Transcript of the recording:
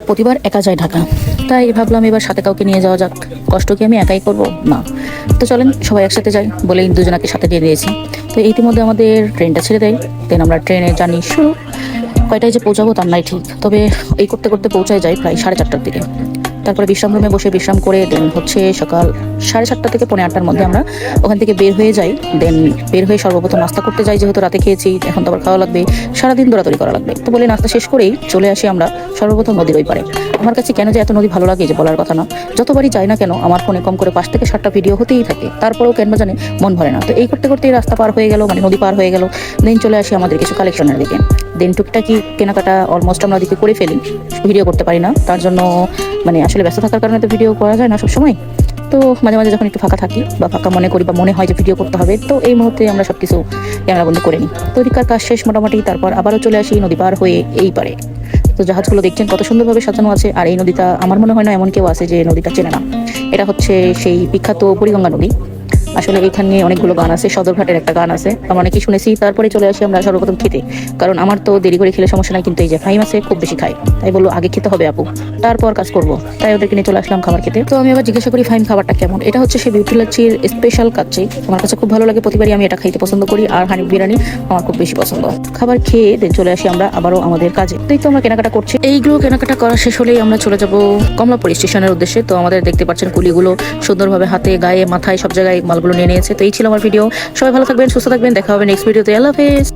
প্রতিবার একা যাই ঢাকা, তাই ভাবলাম এবার সাথে কাউকে নিয়ে যাওয়া যাক। কষ্ট কি আমি একাই করব? না, তো চলেন সবাই একসাথে যাই বলেই দুজনাকে সাথে দিয়ে দিয়েছি। তো ইতিমধ্যে আমাদের ট্রেনটা ছেড়ে দেয়, দেন আমরা ট্রেনে জার্নি শুরু। কয়টায় যে পৌঁছাবো তার নাই ঠিক, তবে এই করতে করতে পৌঁছায় যাই প্রায় 4:30টার দিকে। তারপরে বিশ্রাম রুমে বসে বিশ্রাম করে দেন হচ্ছে সকাল 7:30টা থেকে 7:45টার মধ্যে আমরা ওখান থেকে বের হয়ে যাই। দেন বের হয়ে সর্বপ্রথম নাস্তা করতে যাই, যেহেতু রাতে খেয়েছি এখন তো আবার খাওয়া লাগবে, সারাদিন দৌড়াদৌড়ি করা লাগবে। তো বলে নাস্তা শেষ করেই চলে আসি আমরা সর্বপ্রথম নদীর ওই পারে। আমার কাছে কেন যে এত নদী ভালো লাগে যে বলার কথা না। যতবারই যাই না কেন আমার ফোনে কম করে 5 থেকে 7টা ভিডিও হতেই থাকে, তারপরেও কেন জানে মন ভরে না। তো এই করতে করতে রাস্তা পার হয়ে গেল, মানে নদী পার হয়ে গেল। দেন চলে আসি আমাদের কিছু কালেকশনের দিকে। দেন টুকটাকি কেনাকাটা অলমোস্ট আমরা দিকে করে ফেলি, ভিডিও করতে পারি না, তার জন্য মানে আসলে ব্যস্ত থাকার কারণে তো ভিডিও করা যায় না সবসময়। তো মাঝে মাঝে যখন একটু ফাঁকা থাকি বা ফাঁকা মনে করি বা মনে হয় যে ভিডিও করতে হবে, তো এই মুহূর্তে আমরা সব কিছু ক্যামেরাবন্দি করে নিই। তো ওদিককার কাজ শেষ মোটামুটি, তারপর আবারও চলে আসি নদী পার হয়ে এই পারে। তো জাহাজগুলো দেখছেন কত সুন্দরভাবে সাজানো আছে, আর এই নদীটা আমার মনে হয় না এমন কেউ আছে যে নদীটা চেনে না। এটা হচ্ছে সেই বিখ্যাত বুড়িগঙ্গা নদী। আসলে এখানে অনেকগুলো গান আছে, সদরঘাটের একটা গান আছে, আমরা অনেকেই শুনেছি। তারপরে চলে আসি আমরা সর্বপ্রথম খেতে, কারণ আমার তো দেরি করে খেলে সমস্যা নাই, কিন্তু এই যে ফাইম আছে খুব বেশি খায়, তাই বললো আগে খেতে হবে আপু, তারপর কাজ করবো। তাই ওদেরকে নিয়ে চলে আসলাম খাবার খেতে। তো আমি আবার জিজ্ঞাসা করি ফাইম খাবারটা কেমন। এটা হচ্ছে সেই বিউটি লাচ্ছির স্পেশাল কাচ্চি, আমার কাছে খুব ভালো লাগে, প্রতিবারই আমি এটা খাইতে পছন্দ করি। আর হানিফ বিরিয়ানি আমার খুব বেশি পছন্দ। খাবার খেয়ে দেন চলে আসি আমরা আবারও আমাদের কাজে। তো আমরা কেনাকাটা করছি, এইগুলো কেনাকাটা করা শেষ হলেই আমরা চলে যাব কমলাপুর স্টেশনের উদ্দেশ্যে। তো আমাদের দেখতে পাচ্ছেন কুলিগুলো সুন্দরভাবে হাতে গায়ে মাথায় সব জায়গায় মালগুলো নিয়ে নিয়েছে। তো এই ছিল আমার ভিডিও। সবাই ভালো থাকবেন, সুস্থ থাকবেন, দেখা হবে নেক্সট ভিডিওতে। আল্লাহ হাফেজ।